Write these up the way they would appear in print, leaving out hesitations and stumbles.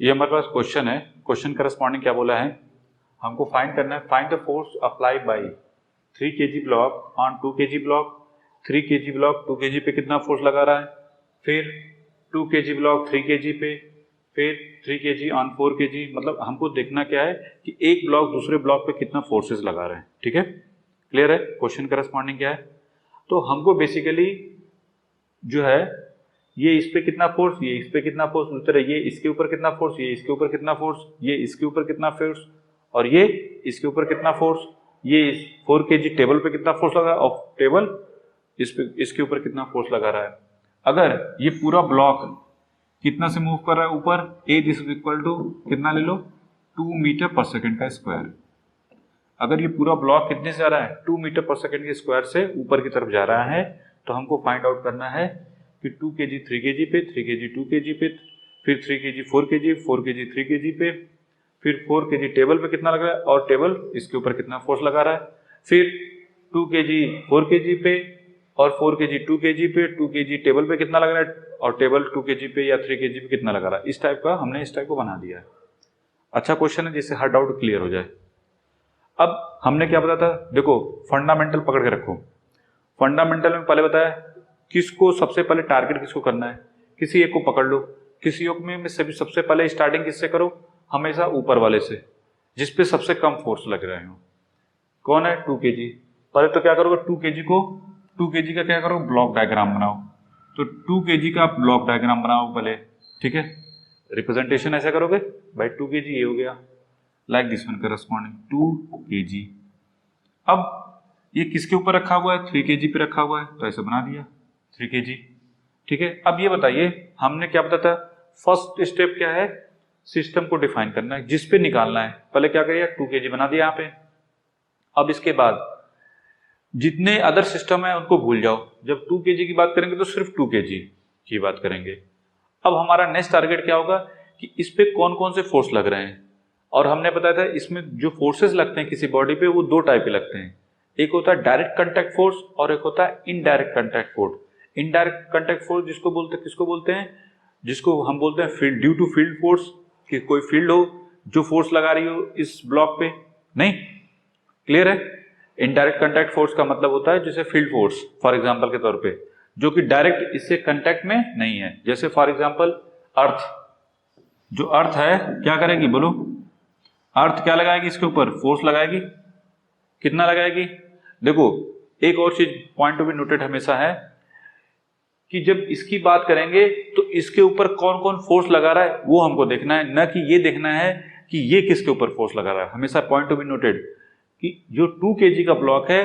ये हमारे पास क्वेश्चन है। क्वेश्चन करस्पॉन्डिंग क्या बोला है, हमको फाइंड करना है, find the force apply bye 3 kg block on 2 kg block. 3 kg block 2 kg पे कितना फोर्स लगा रहा है, फिर 2 kg ब्लॉक 3 kg पे, फिर 3 kg ऑन 4 kg। मतलब हमको देखना क्या है कि एक ब्लॉक दूसरे ब्लॉक पे कितना फोर्सेस लगा रहे हैं। ठीक है, क्लियर है। क्वेश्चन करस्पॉन्डिंग क्या है, तो हमको बेसिकली जो है ये इस पे कितना फोर्स, ये इस पे कितना फोर्स, उसी तरह ये इसके ऊपर कितना फोर्स, ये इसके ऊपर कितना फोर्स, ये इसके ऊपर कितना फोर्स, और ये इसके ऊपर कितना फोर्स, ये 4 kg टेबल पे कितना फोर्स लगा और टेबल इसके ऊपर कितना फोर्स लगा रहा है। अगर ये पूरा ब्लॉक कितना से मूव कर रहा है ऊपर, ए दिस इज इक्वल टू कितना ले लो 2 मीटर पर सेकेंड का स्क्वायर। अगर ये पूरा ब्लॉक कितने से जा रहा है 2 मीटर पर सेकेंड के स्क्वायर से ऊपर की तरफ जा रहा है, तो हमको फाइंड आउट करना है कि 2 kg 3 kg पे, 3 kg 2 kg पे, फिर 3 kg 4 kg, 4 kg 3 kg पे, फिर 4 kg टेबल पे कितना लग रहा है और टेबल इसके ऊपर कितना फोर्स लगा रहा है, फिर 2 kg 4 kg पे और 4 kg 2 kg पे, 2 kg टेबल पे कितना लग रहा है और टेबल 2 kg पे या 3 kg पे कितना लगा रहा है। इस टाइप का हमने इस टाइप को बना दिया है। अच्छा क्वेश्चन है जिससे हर डाउट क्लियर हो जाए। अब हमने क्या बताया था, देखो फंडामेंटल पकड़ के रखो। फंडामेंटल में पहले बताया किसको सबसे पहले टारगेट किसको करना है, किसी एक को पकड़ लो। किसी एक में सबसे पहले स्टार्टिंग किससे करो, हमेशा ऊपर वाले से जिसपे सबसे कम फोर्स लग रहे हो। कौन है 2 kg। पहले तो क्या करोगे 2 kg का क्या करो ब्लॉक डायग्राम बनाओ। तो 2 kg का ब्लॉक डायग्राम बनाओ पहले, ठीक है। रिप्रेजेंटेशन ऐसा करोगे भाई 2 kg ये हो गया, like this one corresponding 2 kg। अब ये किसके ऊपर रखा हुआ है 3 kg पे रखा हुआ है, तो ऐसे बना दिया 3 kg। ठीक है, अब ये बताइए हमने क्या बताया था, फर्स्ट स्टेप क्या है, सिस्टम को डिफाइन करना है जिस पे निकालना है। पहले क्या करिए 2 kg बना दिया यहाँ पे। अब इसके बाद जितने अदर सिस्टम है उनको भूल जाओ, जब 2 kg की बात करेंगे तो सिर्फ 2 kg की बात करेंगे। अब हमारा नेक्स्ट टारगेट क्या होगा कि इस पे कौन कौन से फोर्स लग रहे हैं, और हमने बताया था इसमें जो फोर्सेस लगते हैं किसी बॉडी पे वो दो टाइप के लगते हैं। एक होता है डायरेक्ट कांटेक्ट फोर्स और एक होता है indirect contact force. Indirect contact force किसको बोलते हैं, जिसको हम बोलते हैं field, due to field force, कि कोई फील्ड हो जो फोर्स लगा रही हो इस ब्लॉक पे। नहीं, क्लियर है। इनडायरेक्ट कांटेक्ट फोर्स का मतलब होता है जैसे फील्ड फोर्स, फॉर एग्जांपल के तौर पे, जो कि डायरेक्ट इससे कांटेक्ट में नहीं है। जैसे फॉर एग्जांपल अर्थ, जो अर्थ है क्या करेगी बोलो, अर्थ क्या लगाएगी इसके ऊपर फोर्स लगाएगी, कितना लगाएगी। देखो एक और चीज पॉइंट टू बी नोटेड हमेशा है कि जब इसकी बात करेंगे तो इसके ऊपर कौन कौन फोर्स लगा रहा है वो हमको देखना है, न कि ये देखना है कि ये किसके ऊपर फोर्स लगा रहा है। हमेशा पॉइंट टू बी नोटेड कि जो 2 kg का ब्लॉक है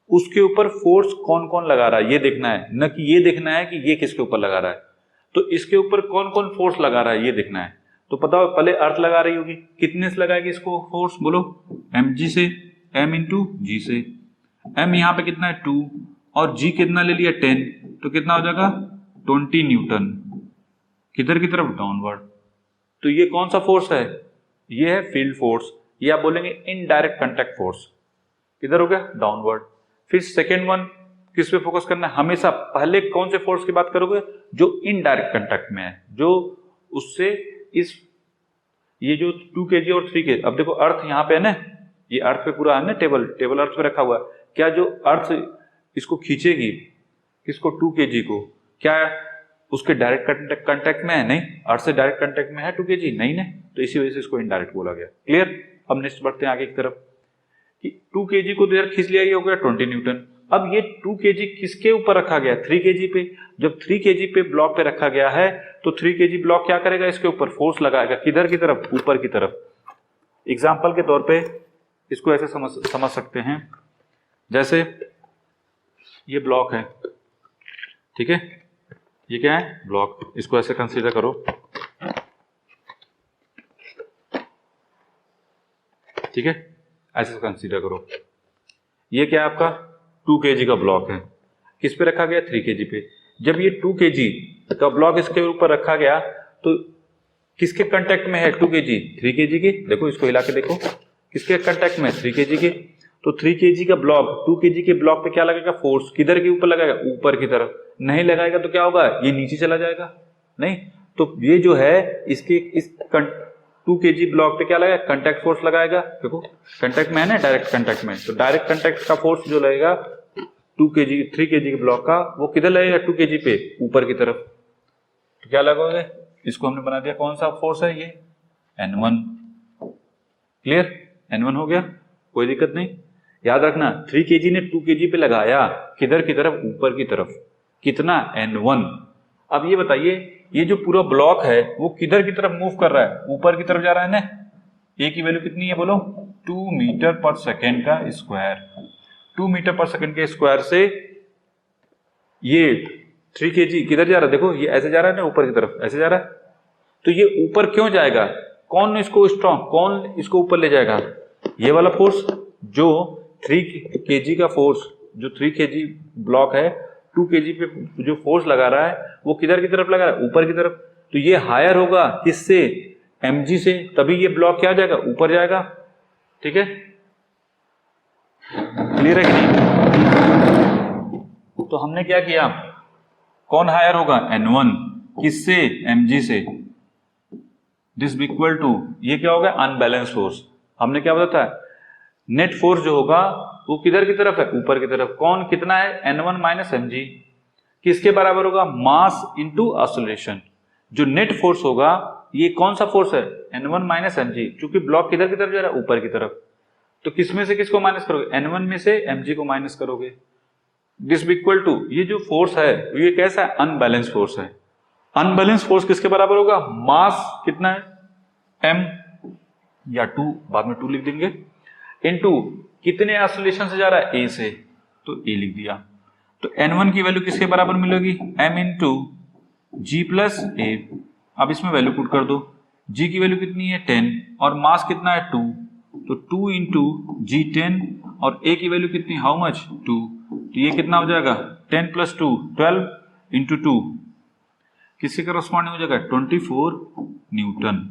उसके ऊपर फोर्स कौन कौन लगा रहा है ये देखना है, न कि ये देखना है कि ये किसके ऊपर लगा रहा है। तो इसके ऊपर कौन कौन फोर्स लगा रहा है ये देखना है। तो पता हो पहले अर्थ लगा रही होगी, कितने से लगाएगी इसको फोर्स बोलो, mg से, m इंटू जी से। m यहाँ पे कितना है 2 और g कितना ले लिया 10, तो कितना हो जाएगा 20 न्यूटन, किधर की तरफ डाउनवर्ड। तो ये कौन सा फोर्स है, ये है फील्ड फोर्स, या आप बोलेंगे इनडायरेक्ट कांटेक्ट फोर्स, किधर हो गया डाउनवर्ड। फिर सेकेंड वन किस पे फोकस करना है, हमेशा पहले कौन से फोर्स की बात करोगे जो इनडायरेक्ट कांटेक्ट में है, जो उससे इस ये जो 2 kg और 3 kg। अब देखो अर्थ यहाँ पे है ना, ये अर्थ पे पूरा है ना, टेबल अर्थ पे रखा हुआ है। क्या जो अर्थ इसको खींचेगी किसको 2 kg को, क्या उसके डायरेक्ट कांटेक्ट में है, नहीं। अर्थ से डायरेक्ट कांटेक्ट में है 2 kg नहीं ना, तो इसी वजह से इसको इनडायरेक्ट बोला गया। क्लियर। अब नेक्स्ट बढ़ते हैं आगे की तरफ कि 2 kg को इधर खींच लिया, ये हो गया 20 न्यूटन। अब ये 2 kg किसके ऊपर रखा गया 3 kg पे। जब 3 kg पे ब्लॉक पे रखा गया है तो 3 kg ब्लॉक क्या करेगा, इसके ऊपर फोर्स लगाएगा, किधर की तरफ, ऊपर की तरफ। एग्जाम्पल के तौर पे इसको ऐसे समझ सकते हैं, जैसे ये ब्लॉक है, ठीक है, ये क्या है ब्लॉक, इसको ऐसे कंसीडर करो, ठीक है, ऐसे कंसीडर करो। ये क्या है आपका 2 kg का ब्लॉक है, किस पे रखा गया 3 kg पे। जब ये 2 kg का ब्लॉक इसके ऊपर रखा गया तो किसके कांटेक्ट में है 2 kg 3 kg के। देखो इसको हिला के देखो, किसके कांटेक्ट में 3 kg के। तो 3 kg का ब्लॉक 2 kg के ब्लॉक पे क्या लगेगा फोर्स, किधर के ऊपर लगाएगा, ऊपर की तरफ। नहीं लगाएगा तो क्या होगा, ये नीचे चला जाएगा, नहीं। तो ये जो है इसके इस 2 kg ब्लॉक पे क्या लगाएगा, कंटैक्ट फोर्स लगाएगा। देखो कंटैक्ट में है ना, डायरेक्ट कंटैक्ट में, तो डायरेक्ट कंटैक्ट का फोर्स जो लगेगा 3 kg के ब्लॉक का, वो किधर लगेगा 2 kg पे, ऊपर की तरफ। तो क्या लगाओगे, इसको हमने बना दिया, कौन सा फोर्स है ये, N1। क्लियर, N1 हो गया, कोई दिक्कत नहीं। याद रखना 3 kg ने 2 kg पे लगाया, किधर की तरफ, ऊपर की तरफ, कितना, N1। अब ये बताइए ये जो पूरा ब्लॉक है वो किधर की तरफ मूव कर रहा है, ऊपर की तरफ जा रहा है ना। ए की वैल्यू कितनी है बोलो, 2 मीटर पर सेकेंड का स्क्वायर। 2 मीटर पर सेकेंड के स्क्वायर से ये 3 kg किधर जा रहा है, देखो ये ऐसे जा रहा है ना, ऊपर की तरफ ऐसे जा रहा है। तो ये ऊपर क्यों जाएगा, कौन इसको स्ट्रॉन्ग, कौन इसको ऊपर ले जाएगा, ये वाला फोर्स जो 3 kg का फोर्स, जो 3 kg ब्लॉक है 2 kg पे जो फोर्स लगा रहा है वो किधर की तरफ लगा रहा है, ऊपर की तरफ। तो ये हायर होगा किससे, mg से, तभी ये ब्लॉक क्या जाएगा, ऊपर जाएगा। ठीक है, क्लियर है कि नहीं। तो हमने क्या किया, कौन हायर होगा, N1, किससे, mg से। दिस इक्वल टू, ये क्या होगा, अनबैलेंस फोर्स। हमने क्या बताया, नेट फोर्स जो होगा वो किधर की तरफ है, ऊपर की तरफ। कौन, कितना है, N1 माइनस mg, किसके बराबर होगा, मास इंटू एक्सेलरेशन। जो नेट फोर्स होगा ये कौन सा फोर्स है, N1 माइनस mg, क्योंकि ब्लॉक किधर की तरफ जा रहा है, ऊपर की तरफ। तो किस में से किसको माइनस करोगे, N1 में से mg को माइनस करोगे। दिस इक्वल टू, ये जो फोर्स है ये कैसा है, अनबैलेंस फोर्स है। अनबैलेंस फोर्स किसके बराबर होगा, मास कितना है, m या 2, बाद में 2 लिख देंगे, इनटू कितने एक्सेलरेशन से जा रहा है, a से, तो a लिख दिया। तो N1 की वैल्यू किसके बराबर मिलेगी, m into g plus a। अब इसमें वैल्यू पुट कर दो, g की वैल्यू कितनी है 10 और मास कितना है 2, तो 2 इंटू जी 10 और a की वैल्यू कितनी, हाउ मच, 2, तो ये कितना हो जाएगा 10 प्लस 2 12 इंटू 2 किसके करस्पॉन्डिंग हो जाएगा 24 न्यूटन।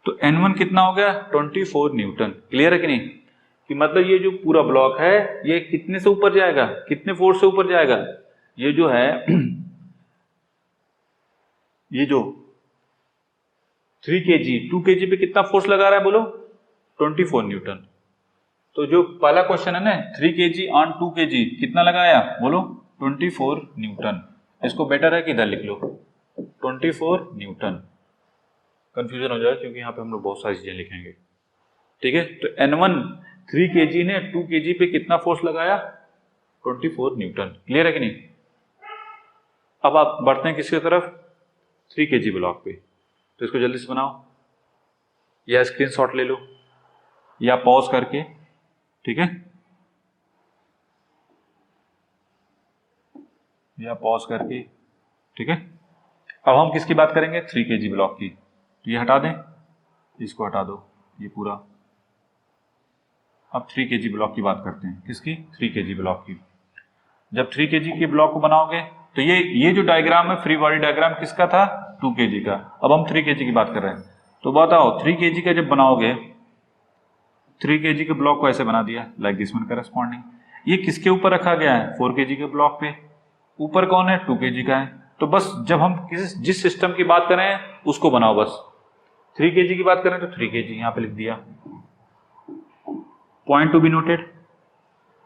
तो N1 कितना हो गया 24 न्यूटन। क्लियर है कि नहीं, कि मतलब ये जो पूरा ब्लॉक है ये कितने से ऊपर जाएगा, कितने फोर्स से ऊपर जाएगा, ये जो है ये जो 3 kg 2 kg पे कितना फोर्स लगा रहा है बोलो, 24 न्यूटन। तो जो पहला क्वेश्चन है ना 3 kg ऑन 2 kg कितना लगाया बोलो 24 न्यूटन। इसको बेटर है कि इधर लिख लो 24 न्यूटन, कंफ्यूजन हो जाएगा क्योंकि यहाँ पे हम लोग बहुत सारी चीजें लिखेंगे। ठीक है, तो N1 3 kg ने 2 kg पे कितना फोर्स लगाया 24 न्यूटन। क्लियर है कि नहीं। अब आप बढ़ते हैं किसकी तरफ, 3 kg ब्लॉक पे। तो इसको जल्दी से बनाओ या स्क्रीनशॉट ले लो या पॉज करके, ठीक है, या पॉज करके, ठीक है। अब हम किसकी बात करेंगे 3 kg ब्लॉक की। तो ये हटा दें, इसको हटा दो, ये पूरा। अब 3 kg ब्लॉक की बात करते हैं, किसकी 3 kg ब्लॉक की। जब 3 kg के ब्लॉक को बनाओगे तो ये जो डायग्राम है फ्री बॉडी डायग्राम किसका था 2 kg का। अब हम 3 kg की बात कर रहे हैं, तो बताओ 3 kg का जब बनाओगे 3 kg के ब्लॉक को ऐसे बना दिया लाइक दिस वन करस्पॉन्डिंग। ये किसके ऊपर रखा गया है 4 kg के ब्लॉक पे, ऊपर कौन है 2 kg का है। तो बस जब हम जिस सिस्टम की बात कर रहे हैं उसको बनाओ, बस 3 kg की बात करें तो 3 kg यहां पे लिख दिया। Point to be noted.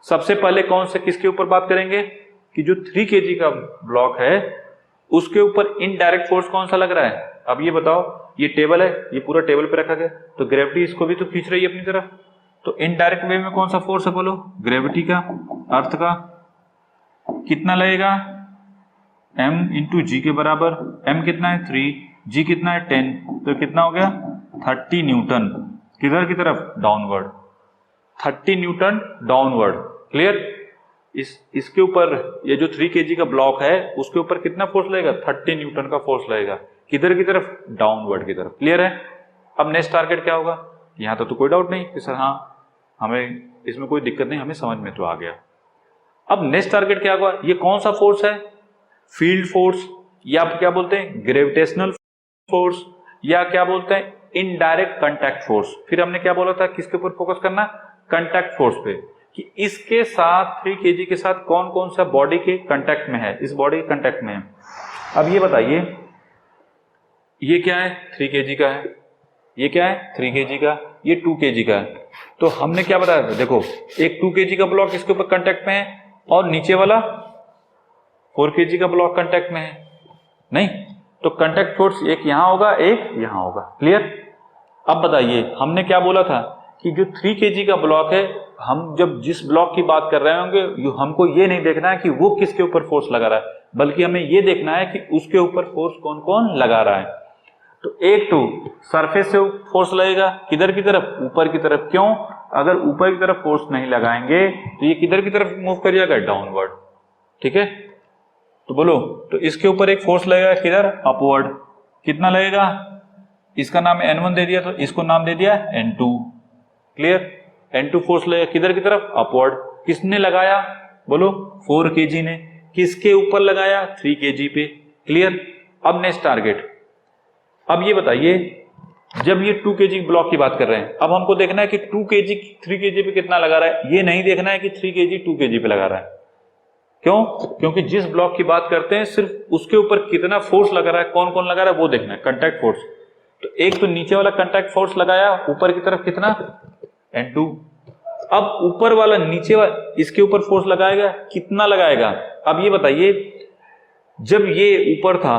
सबसे पहले कौन से किसके ऊपर बात करेंगे कि जो 3 kg का ब्लॉक है उसके ऊपर इनडायरेक्ट फोर्स कौन सा लग रहा है। अब ये बताओ, ये टेबल है, ये पूरा टेबल पे रखा गया, तो ग्रेविटी इसको भी तो खींच रही है अपनी तरफ। तो इनडायरेक्ट वे में कौन सा फोर्स है बोलो, ग्रेविटी का, अर्थ का। कितना लगेगा m इंटू जी के बराबर। m कितना है 3, g कितना है 10, तो कितना हो गया 30 न्यूटन। किधर की तरफ, डाउनवर्ड, 30 न्यूटन डाउनवर्ड। क्लियर। इसके ऊपर ये जो 3 kg का ब्लॉक है उसके ऊपर कितना फोर्स लगेगा 30 न्यूटन का फोर्स लगेगा, किधर की तरफ, डाउनवर्ड की तरफ। क्लियर है। अब नेक्स्ट टारगेट क्या होगा, यहां तो कोई डाउट नहीं कि सर हाँ हमें इसमें कोई दिक्कत नहीं, हमें समझ में तो आ गया। अब नेक्स्ट टारगेट क्या होगा, ये कौन सा फोर्स है, फील्ड फोर्स या क्या बोलते हैं ग्रेविटेशनल फोर्स या क्या बोलते हैं इनडायरेक्ट कांटेक्ट फोर्स। फिर हमने क्या बोला था किसके ऊपर फोकस करना, कांटेक्ट फोर्स पे, कि इसके साथ 3 kg के साथ कौन कौन सा बॉडी के कांटेक्ट में है, इस बॉडी के कांटेक्ट में है। अब ये बताइए ये क्या है 3 kg का है, ये क्या है 3 kg का, ये 2 kg का है। तो हमने क्या बताया था, देखो एक 2 kg का ब्लॉक इसके ऊपर कांटेक्ट में है और नीचे वाला 4 kg का ब्लॉक कांटेक्ट में है, नहीं तो कांटेक्ट फोर्स एक यहां होगा एक यहां होगा। क्लियर। अब बताइए हमने क्या बोला था कि जो 3 kg का ब्लॉक है, हम जब जिस ब्लॉक की बात कर रहे होंगे हमको ये नहीं देखना है कि वो किसके ऊपर फोर्स लगा रहा है, बल्कि हमें ये देखना है कि उसके ऊपर फोर्स कौन कौन लगा रहा है। तो एक तो सरफेस से फोर्स लगेगा किधर की तरफ, ऊपर की तरफ। क्यों, अगर ऊपर की तरफ फोर्स नहीं लगाएंगे तो ये किधर की तरफ मूव कर जाएगा, डाउनवर्ड। ठीक है, तो बोलो, तो इसके ऊपर एक फोर्स लगेगा किधर, अपवर्ड। कितना लगेगा, इसका नाम N1 दे दिया तो इसको नाम दे दिया N2। क्लियर। N2 फोर्स लगेगा किधर की तरफ, अपवर्ड। किसने लगाया, बोलो 4 kg ने। किसके ऊपर लगाया, 3 kg पे। क्लियर। अब नेक्स्ट टारगेट, अब ये बताइए जब ये 2 kg ब्लॉक की बात कर रहे हैं, अब हमको देखना है कि 2 kg 3 kg पे कितना लगा रहा है, ये नहीं देखना है कि 3 kg 2 kg पे लगा रहा है। क्यों, क्योंकि जिस ब्लॉक की बात करते हैं सिर्फ उसके ऊपर कितना फोर्स लगा रहा है, कौन कौन लगा रहा है वो देखना है, कांटेक्ट फोर्स। तो एक तो नीचे वाला कांटेक्ट फोर्स लगाया, ऊपर की तरफ कितना, N2। अब ऊपर वाला नीचे वाला इसके ऊपर फोर्स लगाएगा, कितना लगाएगा। अब ये बताइए जब ये ऊपर था,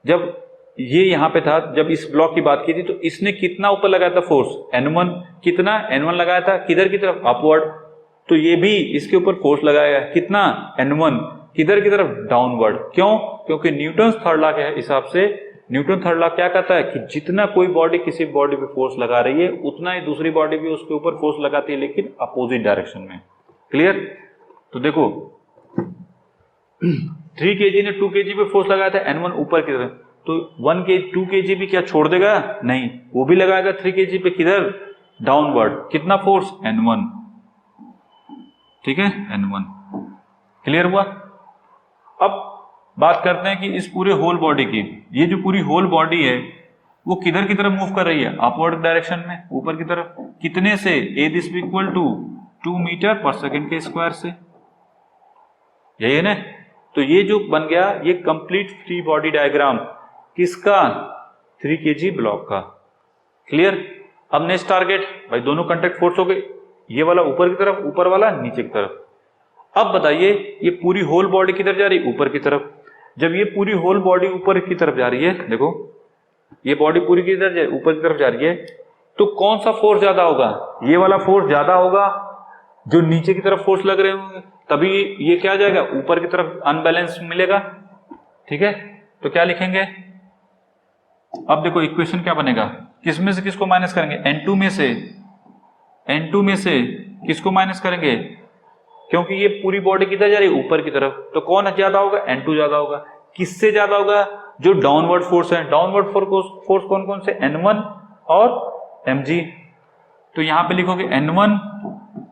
जब ये यहां पे था, जब इस ब्लॉक की बात की थी, तो इसने कितना ऊपर लगाया था फोर्स, N1। कितना, N1 लगाया था किधर की तरफ, अपवर्ड। तो ये भी इसके ऊपर फोर्स लगाएगा, कितना, N1। किधर की तरफ, डाउनवर्ड। क्यों, क्योंकि न्यूटन थर्ड लॉ के हिसाब से, न्यूटन थर्ड लॉ क्या कहता है कि जितना कोई बॉडी किसी बॉडी पे फोर्स लगा रही है, उतना ही दूसरी बॉडी भी उसके ऊपर फोर्स लगाती है, लेकिन अपोजिट डायरेक्शन में। क्लियर। तो देखो 3 kg ने 2 kg पे फोर्स लगाया था, N1 ऊपर की तरफ, तो 2 kg भी क्या छोड़ देगा, नहीं, वो भी लगाएगा 3 kg पे, किधर, डाउनवर्ड। कितना फोर्स, N1। ठीक है, N1। क्लियर हुआ। अब बात करते हैं कि इस पूरे होल बॉडी की, ये जो पूरी होल बॉडी है वो किधर की तरफ मूव कर रही है, अपवर्ड डायरेक्शन में, ऊपर की तरफ। कितने से, ए दिस इक्वल टू 2 मीटर पर सेकेंड के स्क्वायर से, यही है ना। तो ये जो बन गया ये कंप्लीट फ्री बॉडी डायग्राम किसका, 3 kg ब्लॉक का। क्लियर। अब नेक्स्ट टारगेट, भाई दोनों कांटेक्ट फोर्स हो गए, ये वाला ऊपर की तरफ, ऊपर वाला नीचे की तरफ। अब बताइए ये पूरी होल बॉडी किधर जा रही है, ऊपर की तरफ। जब ये पूरी होल बॉडी ऊपर की तरफ जा रही है, देखो ये बॉडी पूरी किधर जा, ऊपर की तरफ जा रही है, तो कौन सा फोर्स ज्यादा होगा, ये वाला फोर्स ज्यादा होगा, जो नीचे की तरफ फोर्स लग रहे होंगे, तभी ये क्या जाएगा, ऊपर की तरफ अनबैलेंस मिलेगा। ठीक है, तो क्या लिखेंगे, अब देखो इक्वेशन क्या बनेगा, किसमें से किसको माइनस करेंगे, N2 में से किसको माइनस करेंगे, क्योंकि ये पूरी बॉडी किधर जा रही है, ऊपर की तरफ, तो कौन ज्यादा होगा, N2 ज्यादा होगा। किससे ज्यादा होगा, जो डाउनवर्ड फोर्स है। डाउनवर्ड फोर्स कौन कौन से, N1 और mg। तो यहां पे लिखोगे N1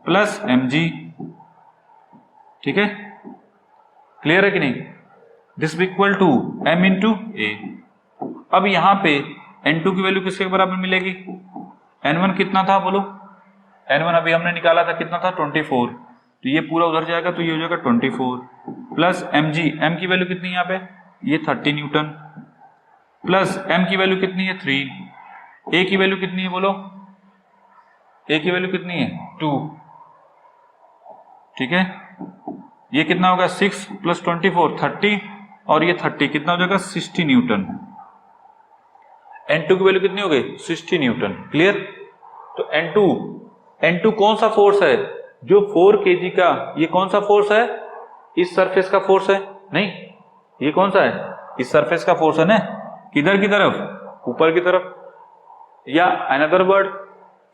प्लस mg। ठीक है, क्लियर है कि नहीं, this equal to m into a. अब यहां पे N2 की वैल्यू किसके बराबर मिलेगी, N1 कितना था बोलो, N1 अभी हमने निकाला था कितना था, 24। तो ये पूरा उधर जाएगा तो ये हो जाएगा 24 प्लस mg, m की वैल्यू कितनी है यहाँ पे, ये 30 न्यूटन, प्लस m की वैल्यू कितनी है 3, a की वैल्यू कितनी है बोलो, a की वैल्यू कितनी है 2। ठीक है, ये कितना होगा 6 प्लस 24 30, और ये 30 कितना हो जाएगा 60 न्यूटन। N2 की वैल्यू कितनी हो गई, 60 न्यूटन। क्लियर। तो N2 कौन सा फोर्स है, जो 4 kg का, ये कौन सा फोर्स है, इस सरफेस का फोर्स है, नहीं ये कौन सा है, इस सरफेस का फोर्स है ना, किधर की तरफ, ऊपर की तरफ। या अनदर वर्ड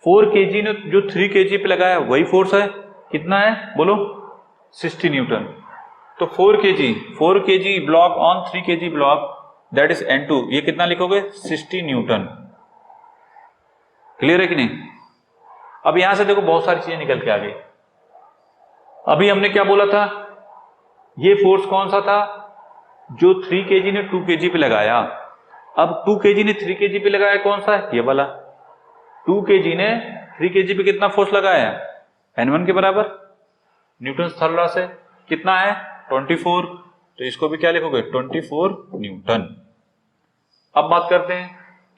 4 kg ने जो 3 kg पे लगाया वही फोर्स है, कितना है बोलो, 60 न्यूटन। तो 4 kg block on 3 kg block, that is N2, ये कितना लिखोगे 60 न्यूटन। क्लियर है कि नहीं। अब यहां से देखो बहुत सारी चीजें निकल के आ गई। अभी हमने क्या बोला था, ये फोर्स कौन सा था, जो 3 kg ने 2 kg पे लगाया। अब 2 kg ने 3 kg पे लगाया कौन सा है, ये वाला। 2 kg ने 3 kg पे कितना फोर्स लगाया, N1 के बराबर, न्यूटन थर्ड लॉ से कितना है 24। तो इसको भी क्या लिखोगे 24 न्यूटन। अब बात करते हैं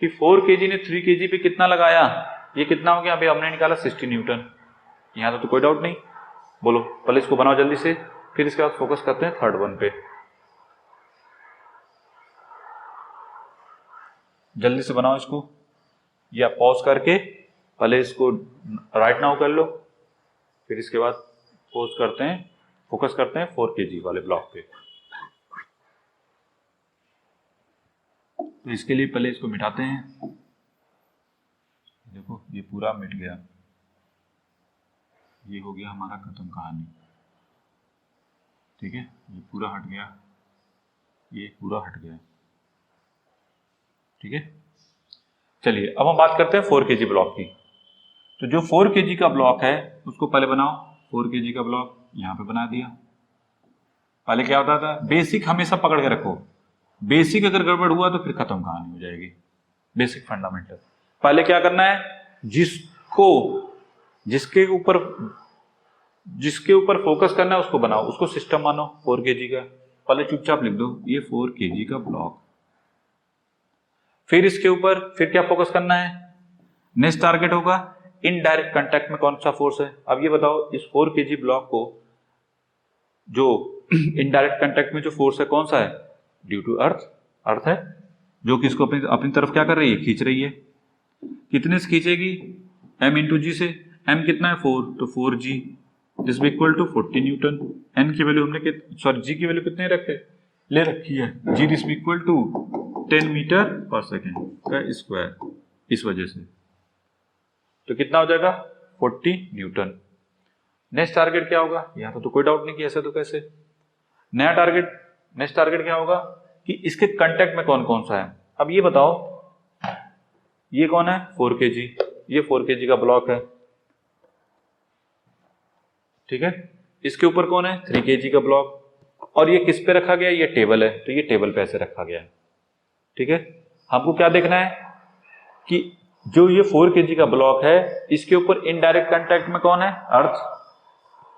कि 4 kg ने 3 kg पे कितना लगाया, ये कितना हो गया, अभी हमने निकाला 60 न्यूटन। यहां तो कोई डाउट नहीं, बोलो पहले इसको बनाओ जल्दी से, फिर इसके बाद फोकस करते हैं थर्ड वन पे। जल्दी से बनाओ इसको, या पॉज करके पहले इसको राइट नाउ कर लो, फिर इसके बाद पॉज करते हैं, फोकस करते हैं 4 kg वाले ब्लॉक पे। तो इसके लिए पहले इसको मिटाते हैं। देखो ये पूरा मिट गया, ये हो गया हमारा खत्म कहानी। ठीक है, ये पूरा हट गया, ये पूरा हट गया। ठीक है, चलिए अब हम बात करते हैं 4 kg ब्लॉक की। तो जो 4 kg का ब्लॉक है उसको पहले बनाओ। 4 kg का ब्लॉक यहां पे बना दिया। पहले क्या होता था, बेसिक हमेशा पकड़ के रखो, बेसिक अगर गड़बड़ हुआ तो फिर खत्म कहानी हो जाएगी। बेसिक फंडामेंटल पहले क्या करना है, जिसके ऊपर फोकस करना है उसको बनाओ, उसको सिस्टम मानो 4 kg का। पहले चुपचाप लिख दो ये 4 kg का ब्लॉक। फिर इसके ऊपर फिर क्या फोकस करना है, नेक्स्ट टारगेट होगा इनडायरेक्ट कांटेक्ट में कौन सा फोर्स है। अब ये बताओ इस 4 kg ब्लॉक को जो इनडायरेक्ट कांटेक्ट में जो फोर्स है कौन सा है, ड्यू टू अर्थ है, जो कि इसको अपनी तरफ क्या कर रही है, खींच रही है। कितने से खींचेगी, m इंटू जी से। m कितना है 4, तो 4g this equal to 40 newton. n की वैल्यू हमने g की वैल्यू कितने ले रखी है, g this equal to 10 metre पर सेकेंड का स्क्वायर, इस वजह से। तो कितना हो जाएगा 40 न्यूटन। नेक्स्ट टारगेट क्या होगा, यहां तो कोई डाउट नहीं कि ऐसे तो कैसे। नया टारगेट, नेक्स्ट टारगेट क्या होगा कि इसके कांटेक्ट में कौन कौन सा है। अब ये बताओ ये कौन है 4 kg, ये 4 kg का ब्लॉक है। ठीक है, इसके ऊपर कौन है 3 kg का ब्लॉक, और ये किस पे रखा गया, ये टेबल है, तो ये टेबल पे ऐसे रखा गया है। ठीक है, हमको क्या देखना है कि जो ये 4 kg का ब्लॉक है इसके ऊपर इनडायरेक्ट कांटेक्ट में कौन है,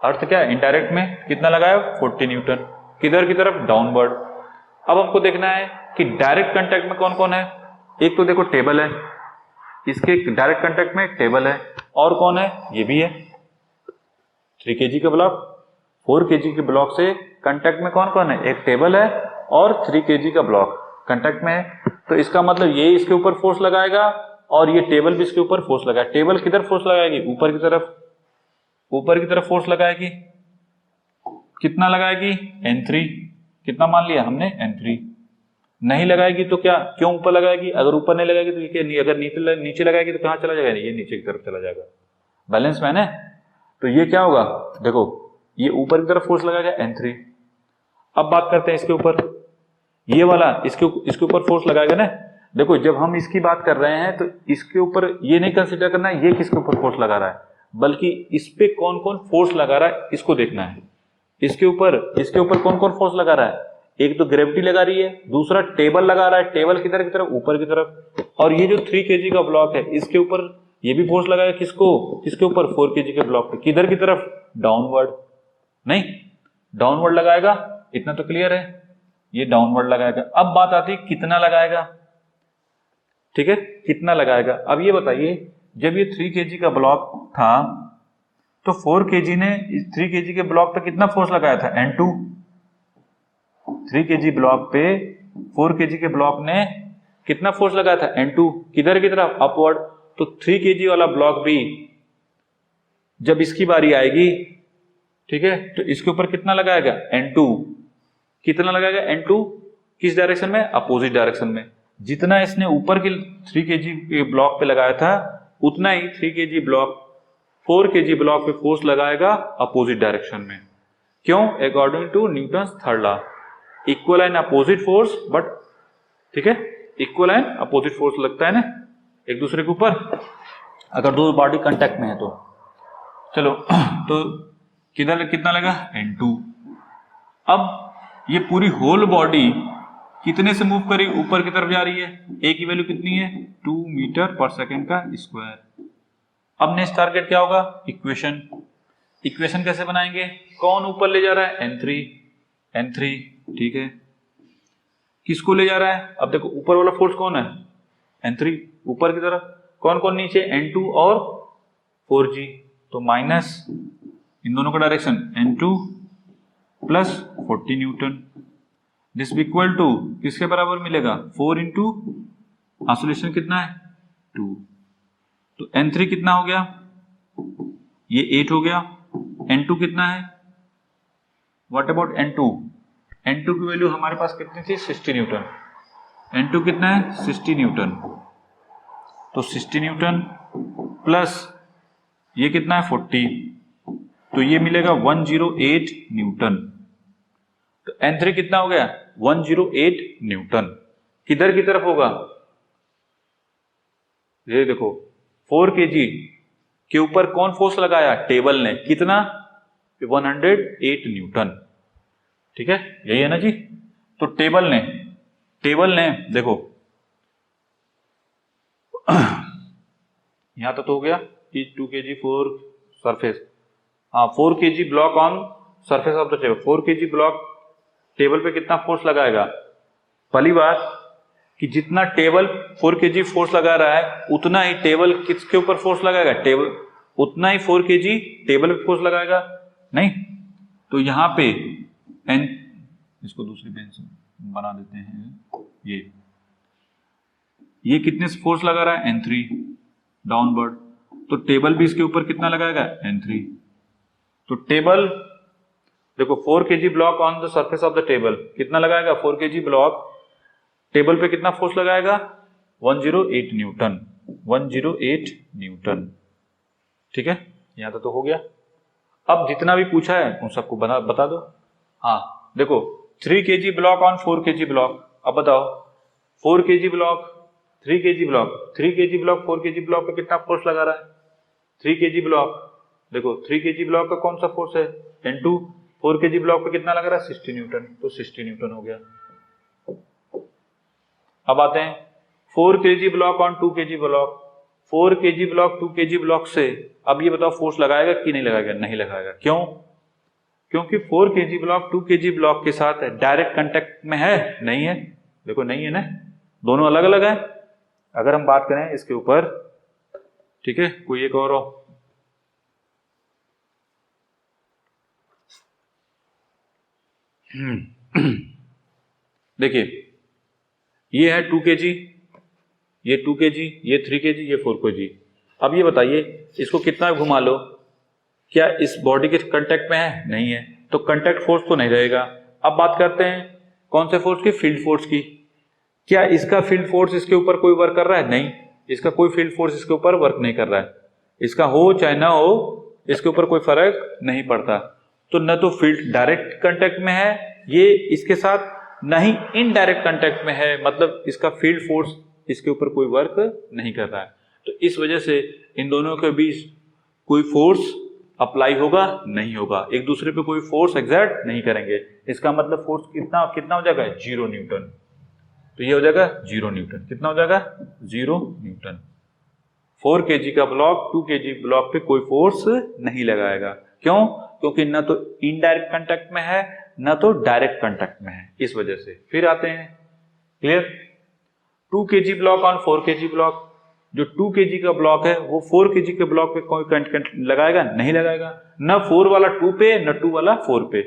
अर्थ क्या है, इनडायरेक्ट में कितना लगाया 40 न्यूटन, किधर की तरफ, डाउनवर्ड। अब हमको देखना है कि डायरेक्ट कांटेक्ट में कौन कौन है। एक तो देखो टेबल है, इसके डायरेक्ट कांटेक्ट में एक टेबल है, और कौन है, ये भी है 3 kg का ब्लॉक। 4 kg के ब्लॉक से कांटेक्ट में कौन कौन है, एक टेबल है और 3 kg का ब्लॉक कांटेक्ट में है। तो इसका मतलब ये इसके ऊपर फोर्स लगाएगा और ये टेबल भी इसके ऊपर फोर्स लगाएगा। टेबल किधर फोर्स लगाएगी, ऊपर की तरफ फोर्स लगाएगी। कितना लगाएगी, N3। कितना मान लिया हमने, N3। नहीं लगाएगी तो क्या, क्यों ऊपर लगाएगी, अगर ऊपर नहीं लगाएगी तो ये अगर नीचे लगाएगी तो कहां चला जाएगा, ये नीचे की तरफ चला जाएगा। बैलेंस में है। तो ये क्या होगा, देखो ये ऊपर की तरफ फोर्स लगाएगा N3। अब बात करते हैं इसके ऊपर, ये वाला इसके ऊपर फोर्स लगाएगा ना। देखो जब हम इसकी बात कर रहे हैं तो इसके ऊपर ये नहीं कंसीडर करना है ये किसके ऊपर फोर्स लगा रहा है, बल्कि इस पे कौन कौन फोर्स लगा रहा है इसको देखना है। इसके ऊपर कौन कौन फोर्स लगा रहा है, एक तो ग्रेविटी लगा रही है, दूसरा टेबल लगा रहा है, टेबल किधर की तरफ, ऊपर की तरफ। और ये जो 3 kg का ब्लॉक है इसके ऊपर ये भी फोर्स लगाएगा, किसके ऊपर, 4 kg के ब्लॉक पे, किधर की तरफ, डाउनवर्ड। नहीं, डाउनवर्ड लगाएगा, इतना तो क्लियर है, ये डाउनवर्ड लगाएगा। अब बात आती है कितना लगाएगा। ठीक है, कितना लगाएगा। अब ये बताइए जब ये 3 kg का ब्लॉक था तो 4 kg ने 3 kg के ब्लॉक पे कितना फोर्स लगाया था, N2। 3 kg ब्लॉक पे 4 kg के ब्लॉक ने कितना फोर्स लगाया था, N2। किधर की तरफ, अपवर्ड। तो 3 kg वाला ब्लॉक भी जब इसकी बारी आएगी, ठीक है, तो इसके ऊपर कितना लगाएगा, N2। कितना लगाएगा, N2 किस डायरेक्शन में, अपोजिट डायरेक्शन में। जितना इसने ऊपर के 3 kg के ब्लॉक पे लगाया था उतना ही 3 kg ब्लॉक 4 kg ब्लॉक पे फोर्स लगाएगा अपोजिट डायरेक्शन में। क्यों, according to Newton's third law, equal and opposite force, but ठीक है, इक्वल एंड अपोजिट फोर्स लगता है ना एक दूसरे के ऊपर अगर दो बॉडी कांटेक्ट में है तो। चलो तो कितना लगा, N2। अब ये पूरी होल बॉडी कितने से मूव करी, ऊपर की तरफ जा रही है। ए की वैल्यू कितनी है, 2 मीटर पर सेकेंड का स्क्वायर। अब नेक्स्ट टारगेट क्या होगा, इक्वेशन कैसे बनाएंगे, कौन ऊपर ले जा रहा है, N3। ठीक है, किसको ले जा रहा है? अब देखो ऊपर वाला फोर्स कौन है? N3 ऊपर की तरफ, कौन कौन नीचे? N2 और 4G, तो माइनस इन दोनों का direction N2 plus 40 newton, this equal to किसके बराबर मिलेगा? 4 इंटू आइसोलेशन कितना है? 2, तो N3 कितना हो गया? ये 8 हो गया। N2 कितना है? What about N2? N2 की वैल्यू हमारे पास कितनी थी? 60 न्यूटन। N2 कितना है? 60 न्यूटन, तो 60 न्यूटन प्लस ये कितना है? 40, तो ये मिलेगा 108 न्यूटन। तो N3 कितना हो गया? 108 न्यूटन। किधर की तरफ होगा? ये देखो 4 kg के ऊपर कौन फोर्स लगाया? टेबल ने। कितना? 108 न्यूटन। ठीक है, यही है ना जी। तो टेबल ने देखो यहां तक तो हो गया कि 2 kg 4 सरफेस, हाँ 4 kg block on surface of the table. 4 kg block table पे कितना फोर्स लगाएगा? पहली बात कि जितना टेबल 4 kg फोर्स लगा रहा है उतना ही टेबल किसके ऊपर फोर्स लगाएगा? टेबल, उतना ही 4 kg टेबल पे फोर्स लगाएगा? नहीं। तो यहां पे एन, इसको दूसरी पेन से बना देते हैं, ये कितने से फोर्स लगा रहा है? N3 डाउनवर्ड, तो टेबल भी इसके ऊपर कितना लगाएगा? N3। तो टेबल देखो 4 kg block on the surface of the table कितना लगाएगा? 4 kg ब्लॉक टेबल पे कितना फोर्स लगाएगा? 108 न्यूटन, 108 न्यूटन। ठीक है, यहां तक तो हो गया। अब जितना भी पूछा है उन सबको बता दो। हाँ देखो 3 kg block on 4 kg block, अब बताओ 4 kg block 3 kg block, 3 kg block 4 kg block पे कितना फोर्स लगा रहा है? 3 kg ब्लॉक, देखो 3 kg ब्लॉक का कौन सा फोर्स है? N2। 4 kg ब्लॉक पे कितना लगा रहा है? 60 न्यूटन, तो 60 न्यूटन हो गया। अब आते हैं 4 kg block on 2 kg block. 4 kg block 2 kg block से, अब ये बताओ फोर्स लगाएगा कि नहीं लगाएगा? नहीं लगाएगा। क्यों? क्योंकि 4 kg ब्लॉक 2 kg ब्लॉक के साथ डायरेक्ट कांटेक्ट में है? नहीं है, देखो नहीं है ना, दोनों अलग अलग है। अगर हम बात करें इसके ऊपर, ठीक है, कोई एक और हो, देखिए ये है 2 kg, ये 2 kg, ये 3 kg, ये 4 kg। अब ये बताइए इसको कितना घुमा लो, क्या इस बॉडी के कांटेक्ट में है? नहीं है, तो कांटेक्ट फोर्स तो नहीं रहेगा। अब बात करते हैं कौन से फोर्स की? फील्ड फोर्स की। क्या इसका फील्ड फोर्स इसके ऊपर कोई वर्क कर रहा है? नहीं, इसका कोई फील्ड फोर्स इसके ऊपर वर्क नहीं कर रहा है। इसका हो चाहे ना हो, इसके ऊपर कोई फर्क नहीं पड़ता। तो न तो फील्ड डायरेक्ट कांटेक्ट में है ये इसके साथ, न ही इनडायरेक्ट कांटेक्ट में है, मतलब इसका फील्ड फोर्स इसके ऊपर कोई वर्क नहीं कर रहा है। तो इस वजह से इन दोनों के बीच कोई फोर्स अप्लाई होगा? नहीं होगा, एक दूसरे पे कोई फोर्स एग्जर्ट नहीं करेंगे। इसका मतलब फोर्स कितना हो जाएगा? 0 न्यूटन। तो ये हो जाएगा 0 न्यूटन। कितना हो जाएगा? 0 न्यूटन। 4 kg का ब्लॉक 2 kg ब्लॉक पे कोई फोर्स नहीं लगाएगा। क्यों? क्योंकि न तो इनडायरेक्ट कांटेक्ट में है न तो डायरेक्ट कांटेक्ट में है, इस वजह से। फिर आते हैं, clear? 2 kg block on 4 kg block, जो 2 kg का ब्लॉक है वो 4 kg के ब्लॉक पे कोई कांटेक्ट लगाएगा? नहीं लगाएगा, न 4 वाला 2 पे न 2 वाला 4 पे।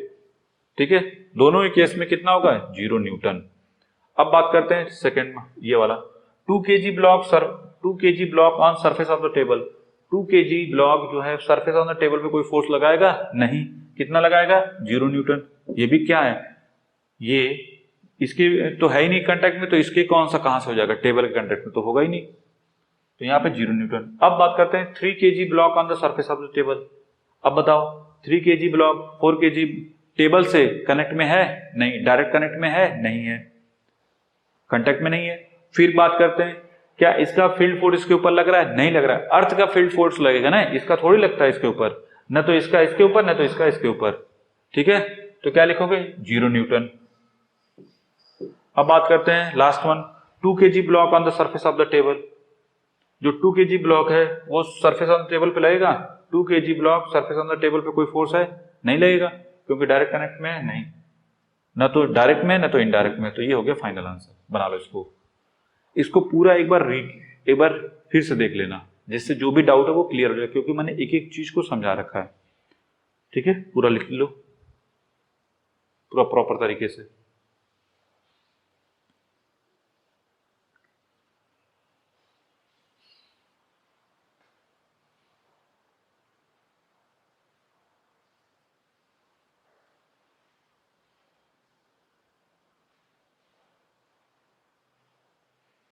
ठीक है, दोनों ही केस में कितना होगा? 0 न्यूटन। अब बात करते हैं सेकंड, ये वाला 2 kg block 2 kg block on surface of the table. 2 kg block जो है सरफेस ऑन द टेबल पे कोई फोर्स लगाएगा? नहीं। कितना लगाएगा? 0 न्यूटन। ये भी क्या है? ये इसके तो है ही नहीं कांटेक्ट में, तो इसके कौन सा कहां से हो जाएगा? टेबल के कांटेक्ट में तो होगा ही नहीं, तो यहाँ पे 0 न्यूटन। अब बात करते हैं 3 kg block on the surface of the table. अब बताओ 3 kg ब्लॉक 4 kg टेबल से कनेक्ट में है? नहीं। डायरेक्ट कनेक्ट में है? नहीं है, कांटेक्ट में नहीं है। फिर बात करते हैं क्या इसका फील्ड फोर्स इसके ऊपर लग रहा है? नहीं लग रहा है। अर्थ का फील्ड फोर्स लगेगा ना, इसका थोड़ी लगता है इसके ऊपर, न तो इसका इसके ऊपर न तो इसका इसके ऊपर। ठीक है, तो क्या लिखोगे? 0 न्यूटन। अब बात करते हैं last one, 2 kg block on the surface of the table. जो 2 kg ब्लॉक है वो सरफेस ऑन द टेबल पे लगेगा? 2 kg block surface on the table पे कोई फोर्स है? नहीं लगेगा, क्योंकि डायरेक्ट कनेक्ट में है नहीं। ना तो डायरेक्ट में ना तो इनडायरेक्ट में, तो ये हो गया फाइनल आंसर। बना लो इसको। इसको पूरा एक बार फिर से देख लेना, जिससे जो भी डाउट है वो क्लियर हो जाए, क्योंकि मैंने एक एक चीज को समझा रखा है। ठीक है, पूरा लिख लो पूरा प्रॉपर तरीके से।